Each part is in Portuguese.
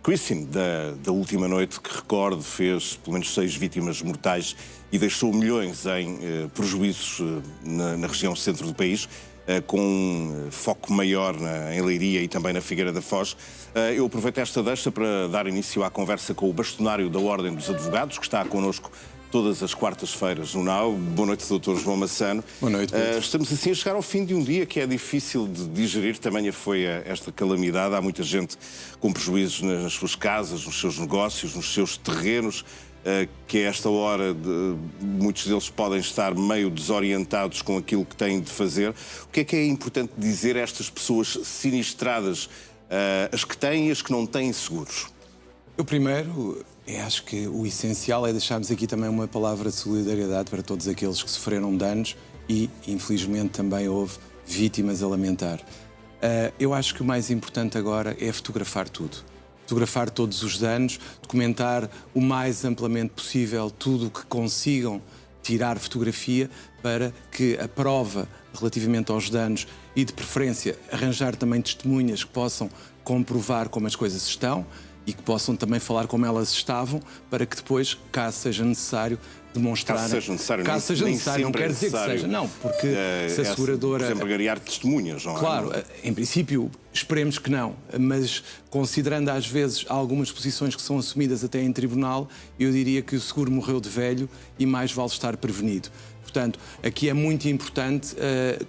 Christine, da última noite, que recordo, fez pelo menos 6 vítimas mortais e deixou milhões em prejuízos na região centro do país, com um foco maior em Leiria e também na Figueira da Foz. Eu aproveito esta deixa para dar início à conversa com o bastonário da Ordem dos Advogados, que está connosco todas as quartas-feiras no NAU. Boa noite, Dr. João Massano. Boa noite, Pedro. Estamos assim a chegar ao fim de um dia que é difícil de digerir. Tamanha foi esta calamidade. Há muita gente com prejuízos nas suas casas, nos seus negócios, nos seus terrenos, que a esta hora muitos deles podem estar meio desorientados com aquilo que têm de fazer. O que é importante dizer a estas pessoas sinistradas, as que têm e as que não têm seguros? Eu primeiro, acho que o essencial é deixarmos aqui também uma palavra de solidariedade para todos aqueles que sofreram danos e, infelizmente, também houve vítimas a lamentar. Eu acho que o mais importante agora é fotografar tudo. Fotografar todos os danos, documentar o mais amplamente possível tudo o que consigam tirar fotografia para que a prova relativamente aos danos e, de preferência, arranjar também testemunhas que possam comprovar como as coisas estão e que possam também falar como elas estavam, para que depois, caso seja necessário, demonstrar... Caso seja necessário, caso seja necessário, não quer dizer que seja. Não, porque se a seguradora... Por exemplo, angariar testemunhas, não é? Claro, em princípio, esperemos que não, mas considerando às vezes algumas posições que são assumidas até em tribunal, eu diria que o seguro morreu de velho e mais vale estar prevenido. Portanto, aqui é muito importante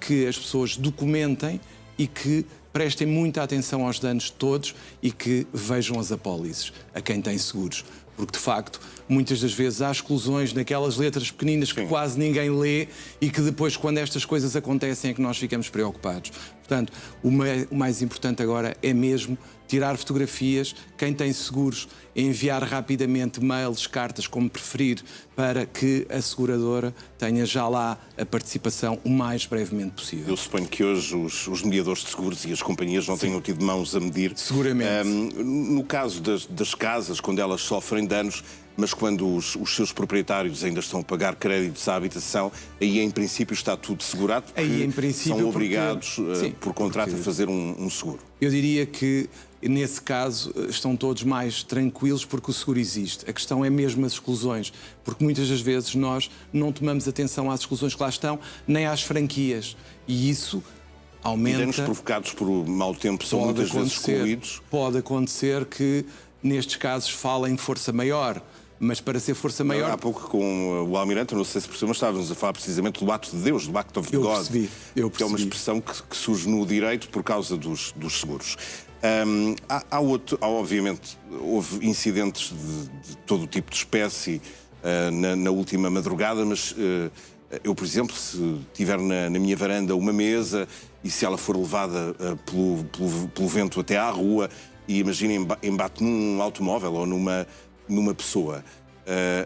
que as pessoas documentem e que prestem muita atenção aos danos de todos e que vejam as apólices a quem tem seguros. Porque, de facto, muitas das vezes há exclusões naquelas letras pequeninas que quase ninguém lê e que depois, quando estas coisas acontecem, é que nós ficamos preocupados. Portanto, o mais importante agora é mesmo tirar fotografias, quem tem seguros, enviar rapidamente mails, cartas, como preferir, para que a seguradora tenha já lá a participação o mais brevemente possível. Eu suponho que hoje os mediadores de seguros e as companhias não tenham tido mãos a medir. Seguramente. No caso das casas, quando elas sofrem danos, mas quando os seus proprietários ainda estão a pagar créditos à habitação, aí em princípio está tudo segurado, porque aí, em princípio, são obrigados por contrato porque a fazer um seguro. Eu diria que nesse caso estão todos mais tranquilos porque o seguro existe. A questão é mesmo as exclusões, porque muitas das vezes nós não tomamos atenção às exclusões que lá estão, nem às franquias, e isso aumenta... E danos provocados por mau tempo são muitas vezes excluídos. Pode acontecer que nestes casos fala em força maior, mas para ser força maior... Há pouco com o Almirante, não sei se percebeu, mas estávamos a falar precisamente do ato de Deus, do Act of God. Eu percebi. Que é uma expressão que surge no direito por causa dos seguros. Obviamente, houve incidentes de todo o tipo de espécie na última madrugada, mas eu, por exemplo, se tiver na minha varanda uma mesa e se ela for levada pelo vento até à rua e imaginem embate num automóvel ou numa pessoa,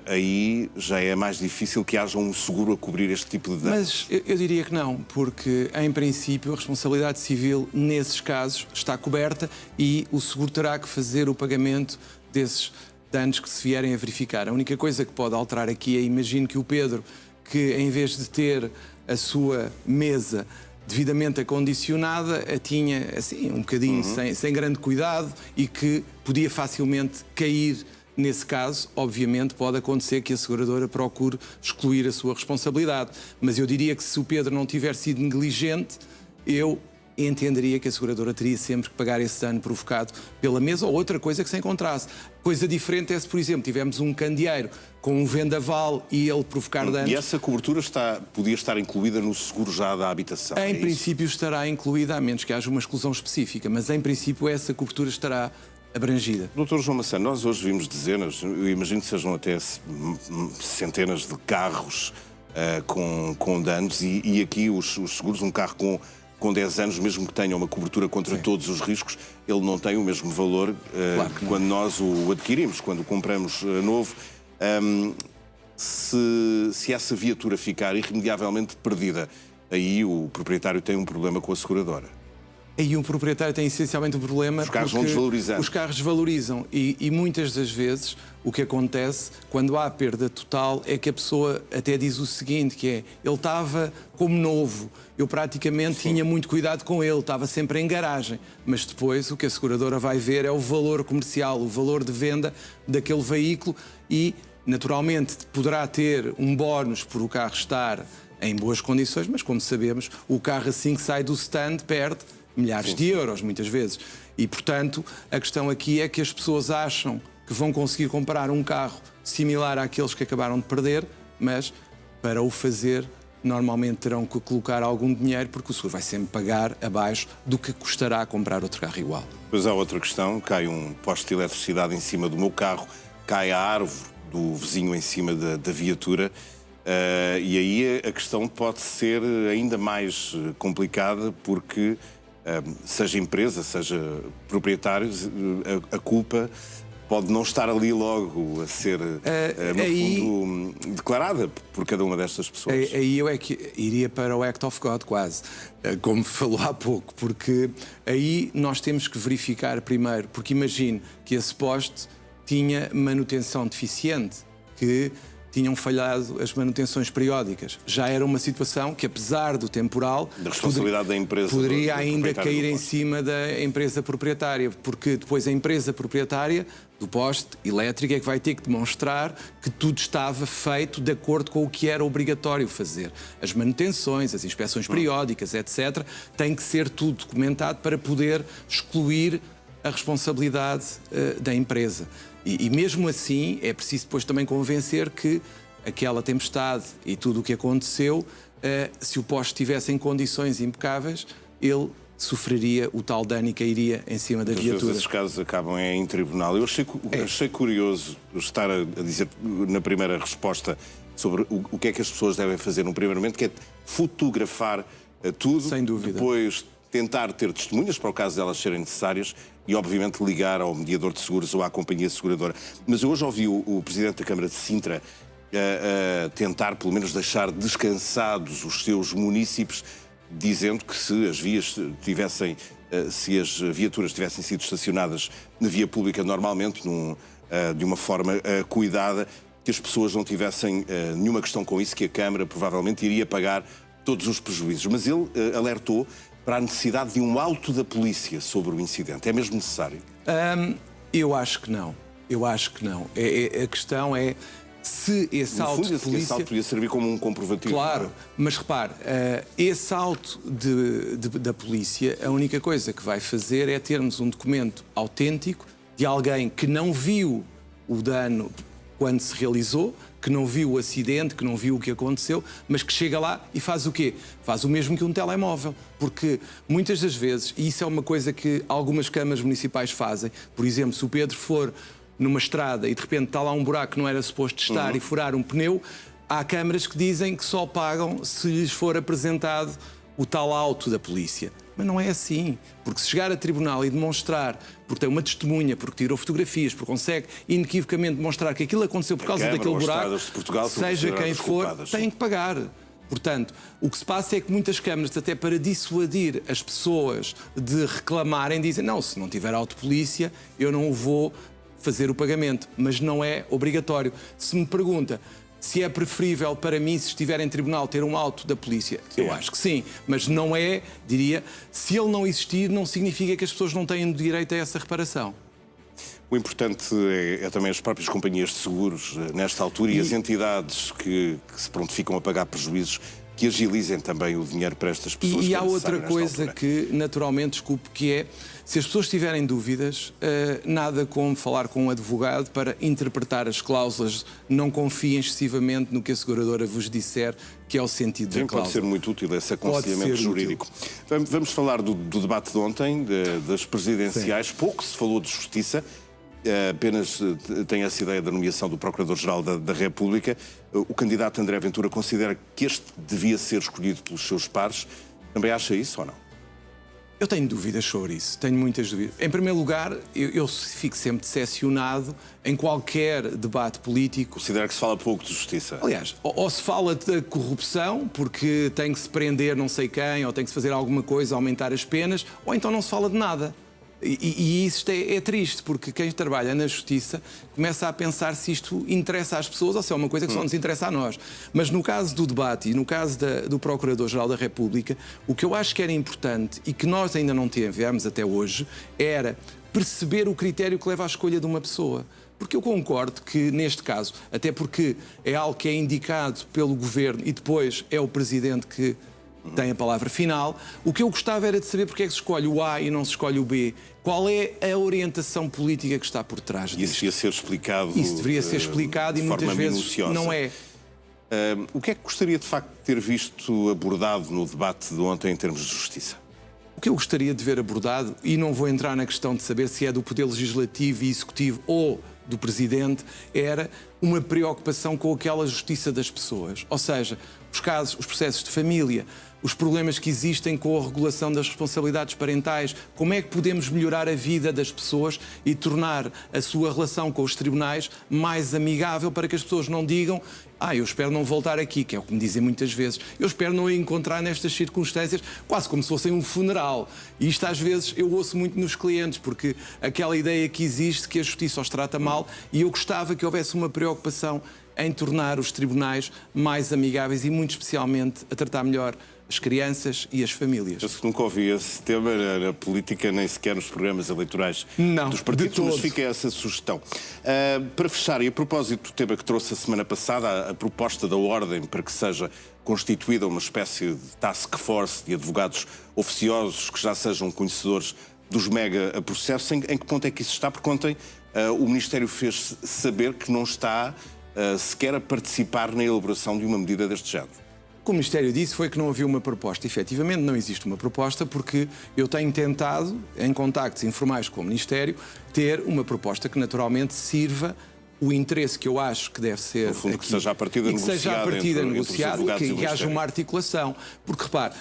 aí já é mais difícil que haja um seguro a cobrir este tipo de danos. Mas eu diria que não, porque em princípio a responsabilidade civil nesses casos está coberta e o seguro terá que fazer o pagamento desses danos que se vierem a verificar. A única coisa que pode alterar aqui é, imagino que o Pedro, que em vez de ter a sua mesa devidamente acondicionada, a tinha assim um bocadinho sem grande cuidado e que podia facilmente cair. Nesse caso, obviamente, pode acontecer que a seguradora procure excluir a sua responsabilidade. Mas eu diria que se o Pedro não tiver sido negligente, eu entenderia que a seguradora teria sempre que pagar esse dano provocado pela mesa ou outra coisa que se encontrasse. Coisa diferente é se, por exemplo, tivermos um candeeiro com um vendaval e ele provocar danos... E essa cobertura podia estar incluída no seguro já da habitação? Em princípio estará incluída, a menos que haja uma exclusão específica, mas em princípio essa cobertura estará abrangida. Dr. João Massano, nós hoje vimos dezenas, eu imagino que sejam até centenas de carros com danos e aqui os seguros, um carro com 10 anos, mesmo que tenha uma cobertura contra todos os riscos, ele não tem o mesmo valor claro quando nós o adquirimos, quando o compramos novo. Se essa viatura ficar irremediavelmente perdida, aí o proprietário tem um problema com a seguradora. Aí o proprietário tem essencialmente um problema. Os carros porque vão desvalorizando. Os carros desvalorizam e muitas das vezes o que acontece quando há perda total é que a pessoa até diz o seguinte, que é: ele estava como novo, eu praticamente tinha muito cuidado com ele, estava sempre em garagem, mas depois o que a seguradora vai ver é o valor comercial, o valor de venda daquele veículo e, naturalmente, poderá ter um bónus por o carro estar em boas condições, mas como sabemos, o carro assim que sai do stand perde milhares de euros, muitas vezes. E, portanto, a questão aqui é que as pessoas acham que vão conseguir comprar um carro similar àqueles que acabaram de perder, mas para o fazer, normalmente terão que colocar algum dinheiro, porque o seguro vai sempre pagar abaixo do que custará comprar outro carro igual. Depois há outra questão, cai um poste de eletricidade em cima do meu carro, cai a árvore do vizinho em cima da viatura, e aí a questão pode ser ainda mais complicada, porque seja empresa, seja proprietários, a culpa pode não estar ali logo a ser, no fundo, declarada por cada uma destas pessoas. Aí eu é que iria para o Act of God, quase, como falou há pouco, porque aí nós temos que verificar primeiro, porque imagino que esse poste tinha manutenção deficiente, que tinham falhado as manutenções periódicas. Já era uma situação que, apesar do temporal, da responsabilidade da empresa, poderia do ainda cair do em cima da empresa proprietária, porque depois a empresa proprietária do poste elétrico é que vai ter que demonstrar que tudo estava feito de acordo com o que era obrigatório fazer. As manutenções, as inspeções periódicas, etc., tem que ser tudo documentado para poder excluir a responsabilidade da empresa. E mesmo assim é preciso depois também convencer que aquela tempestade e tudo o que aconteceu, se o poste estivesse em condições impecáveis, ele sofreria o tal dano e cairia em cima da viatura. Esses casos acabam em tribunal. Eu achei curioso estar a dizer na primeira resposta sobre o que é que as pessoas devem fazer no primeiro momento, que é fotografar tudo. Sem dúvida. Depois tentar ter testemunhas para o caso delas serem necessárias e, obviamente, ligar ao mediador de seguros ou à companhia seguradora. Mas eu hoje ouvi o Presidente da Câmara de Sintra tentar, pelo menos, deixar descansados os seus munícipes, dizendo que se as viaturas tivessem sido estacionadas na via pública normalmente, de uma forma cuidada, que as pessoas não tivessem nenhuma questão com isso, que a Câmara provavelmente iria pagar todos os prejuízos. Mas ele alertou para a necessidade de um auto da polícia sobre o incidente. É mesmo necessário? Eu acho que não. Eu acho que não. A questão é se esse auto de polícia... Esse auto podia servir como um comprovativo. Claro, mas repare, esse auto da polícia, a única coisa que vai fazer é termos um documento autêntico de alguém que não viu o dano quando se realizou, que não viu o acidente, que não viu o que aconteceu, mas que chega lá e faz o quê? Faz o mesmo que um telemóvel. Porque muitas das vezes, e isso é uma coisa que algumas câmaras municipais fazem, por exemplo, se o Pedro for numa estrada e de repente está lá um buraco que não era suposto estar e furar um pneu, há câmaras que dizem que só pagam se lhes for apresentado o tal auto da polícia. Mas não é assim, porque se chegar a tribunal e demonstrar, porque tem uma testemunha, porque tirou fotografias, porque consegue inequivocamente demonstrar que aquilo aconteceu por causa daquele buraco, seja quem for, tem que pagar. Portanto, o que se passa é que muitas câmaras, até para dissuadir as pessoas de reclamarem, dizem: não, se não tiver auto polícia, eu não vou fazer o pagamento, mas não é obrigatório. Se me pergunta se é preferível para mim, se estiver em tribunal, ter um auto da polícia, eu acho que sim, mas não é, diria, se ele não existir, não significa que as pessoas não tenham direito a essa reparação. O importante é também as próprias companhias de seguros, nesta altura, e as entidades que se prontificam a pagar prejuízos, que agilizem também o dinheiro para estas pessoas. E há outra coisa que, naturalmente, desculpe, que é, se as pessoas tiverem dúvidas, nada como falar com um advogado para interpretar as cláusulas. Não confiem excessivamente no que a seguradora vos disser, que é o sentido da cláusula. Pode ser muito útil esse aconselhamento jurídico. Vamos falar do debate de ontem, das presidenciais. Sim. Pouco se falou de justiça. Apenas tem essa ideia da nomeação do Procurador-Geral da República. O candidato André Ventura considera que este devia ser escolhido pelos seus pares. Também acha isso ou não? Eu tenho dúvidas sobre isso, tenho muitas dúvidas. Em primeiro lugar, eu fico sempre decepcionado em qualquer debate político. Considera que se fala pouco de justiça? Aliás, ou se fala da corrupção, porque tem que se prender não sei quem, ou tem que se fazer alguma coisa, aumentar as penas, ou então não se fala de nada. E isto é triste, porque quem trabalha na justiça começa a pensar se isto interessa às pessoas ou se é uma coisa que só nos interessa a nós. Mas no caso do debate e no caso do Procurador-Geral da República, o que eu acho que era importante e que nós ainda não tivemos até hoje era perceber o critério que leva à escolha de uma pessoa. Porque eu concordo que, neste caso, até porque é algo que é indicado pelo Governo e depois é o Presidente que tem a palavra final. O que eu gostava era de saber porque é que se escolhe o A e não se escolhe o B. Qual é a orientação política que está por trás disso? Isso devia ser explicado. Isso deveria ser explicado e muitas vezes minuciosa. não é. O que é que gostaria de facto de ter visto abordado no debate de ontem em termos de justiça? O que eu gostaria de ver abordado, e não vou entrar na questão de saber se é do Poder Legislativo e Executivo ou do Presidente, era uma preocupação com aquela justiça das pessoas. Ou seja, os casos, os processos de família, os problemas que existem com a regulação das responsabilidades parentais, como é que podemos melhorar a vida das pessoas e tornar a sua relação com os tribunais mais amigável para que as pessoas não digam eu espero não voltar aqui, que é o que me dizem muitas vezes. Eu espero não encontrar nestas circunstâncias, quase como se fossem um funeral. E isto às vezes eu ouço muito nos clientes, porque aquela ideia que existe que a justiça os trata mal, e eu gostava que houvesse uma preocupação em tornar os tribunais mais amigáveis e muito especialmente a tratar melhor as crianças e as famílias. Eu nunca ouvi esse tema na política, nem sequer nos programas eleitorais dos partidos, mas fica essa sugestão. Para fechar, e a propósito do tema que trouxe a semana passada, a proposta da Ordem para que seja constituída uma espécie de task force de advogados oficiosos que já sejam conhecedores dos mega processos, em que ponto é que isso está? Porque ontem o Ministério fez saber que não está sequer a participar na elaboração de uma medida deste género. O que o Ministério disse foi que não havia uma proposta. Efetivamente, não existe uma proposta porque eu tenho tentado, em contactos informais com o Ministério, ter uma proposta que naturalmente sirva o interesse que eu acho que deve ser. No fundo, aqui, que seja a partida negociada e que haja uma articulação. Porque, repare,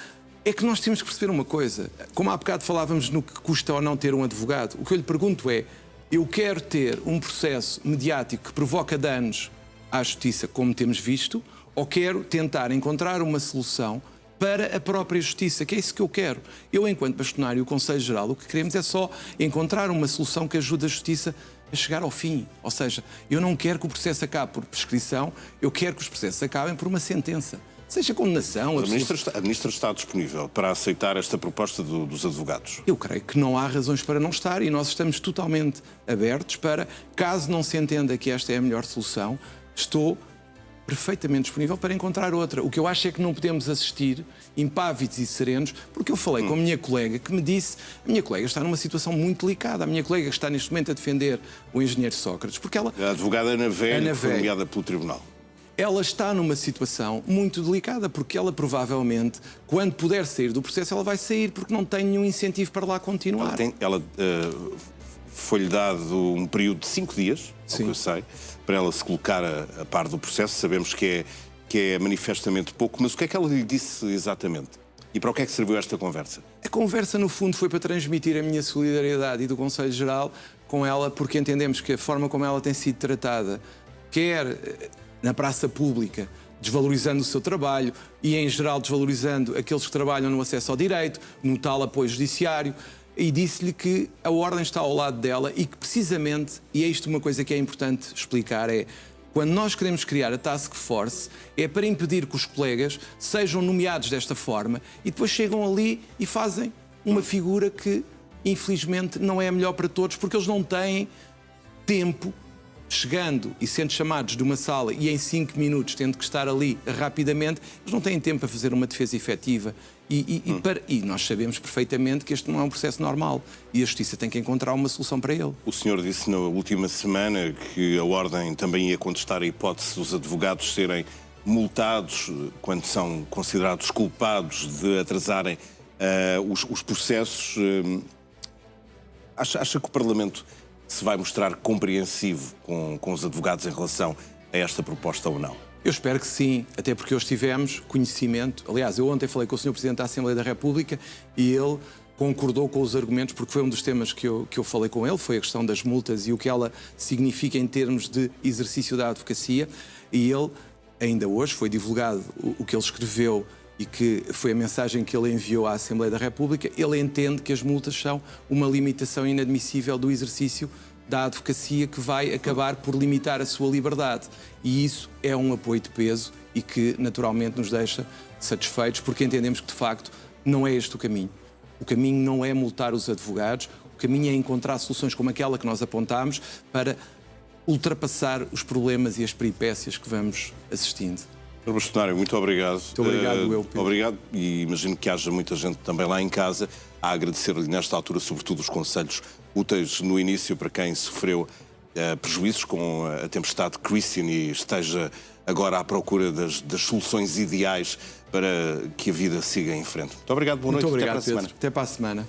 é que nós temos que perceber uma coisa. Como há bocado falávamos no que custa ou não ter um advogado, o que eu lhe pergunto é: eu quero ter um processo mediático que provoca danos à justiça, como temos visto, ou quero tentar encontrar uma solução para a própria justiça, que é isso que eu quero. Eu, enquanto bastonário e o Conselho Geral, o que queremos é só encontrar uma solução que ajude a justiça a chegar ao fim. Ou seja, eu não quero que o processo acabe por prescrição, eu quero que os processos acabem por uma sentença. Seja condenação... A Ministra está disponível para aceitar esta proposta dos advogados? Eu creio que não há razões para não estar e nós estamos totalmente abertos para, caso não se entenda que esta é a melhor solução, estou perfeitamente disponível para encontrar outra. O que eu acho é que não podemos assistir impávidos e serenos, porque eu falei com a minha colega que me disse, a minha colega está numa situação muito delicada, a minha colega que está neste momento a defender o engenheiro Sócrates, porque ela... A advogada Ana Velho, que foi nomeada pelo Tribunal. Ela está numa situação muito delicada, porque ela provavelmente, quando puder sair do processo, ela vai sair, porque não tem nenhum incentivo para lá continuar. Foi-lhe dado um período de 5 dias, ao que eu sei, para ela se colocar a par do processo. Sabemos que é manifestamente pouco, mas o que é que ela lhe disse exatamente? E para o que é que serviu esta conversa? A conversa, no fundo, foi para transmitir a minha solidariedade e do Conselho Geral com ela, porque entendemos que a forma como ela tem sido tratada, quer na praça pública, desvalorizando o seu trabalho e, em geral, desvalorizando aqueles que trabalham no acesso ao direito, no tal apoio judiciário, e disse-lhe que a Ordem está ao lado dela e que, precisamente, e é isto uma coisa que é importante explicar, é quando nós queremos criar a Task Force, é para impedir que os colegas sejam nomeados desta forma e depois chegam ali e fazem uma figura que, infelizmente, não é a melhor para todos, porque eles não têm tempo, chegando e sendo chamados de uma sala e em 5 minutos tendo que estar ali rapidamente, eles não têm tempo para fazer uma defesa efetiva. E nós sabemos perfeitamente que este não é um processo normal e a Justiça tem que encontrar uma solução para ele. O senhor disse na última semana que a Ordem também ia contestar a hipótese dos advogados serem multados quando são considerados culpados de atrasarem os processos. Acha que o Parlamento se vai mostrar compreensivo com os advogados em relação a esta proposta ou não? Eu espero que sim, até porque hoje tivemos conhecimento. Aliás, eu ontem falei com o Sr. Presidente da Assembleia da República e ele concordou com os argumentos, porque foi um dos temas que eu falei com ele, foi a questão das multas e o que ela significa em termos de exercício da advocacia. E ele, ainda hoje, foi divulgado o que ele escreveu e que foi a mensagem que ele enviou à Assembleia da República. Ele entende que as multas são uma limitação inadmissível do exercício da advocacia que vai acabar por limitar a sua liberdade. E isso é um apoio de peso e que naturalmente nos deixa satisfeitos, porque entendemos que de facto não é este o caminho. O caminho não é multar os advogados, o caminho é encontrar soluções como aquela que nós apontámos para ultrapassar os problemas e as peripécias que vamos assistindo. Sr. Bastonário, muito obrigado. Muito obrigado, Pedro. Obrigado, e imagino que haja muita gente também lá em casa a agradecer-lhe nesta altura, sobretudo os conselhos úteis no início para quem sofreu prejuízos com a tempestade Christine e esteja agora à procura das soluções ideais para que a vida siga em frente. Muito obrigado, boa noite. Muito obrigado, até para a semana. Pedro. Até para a semana.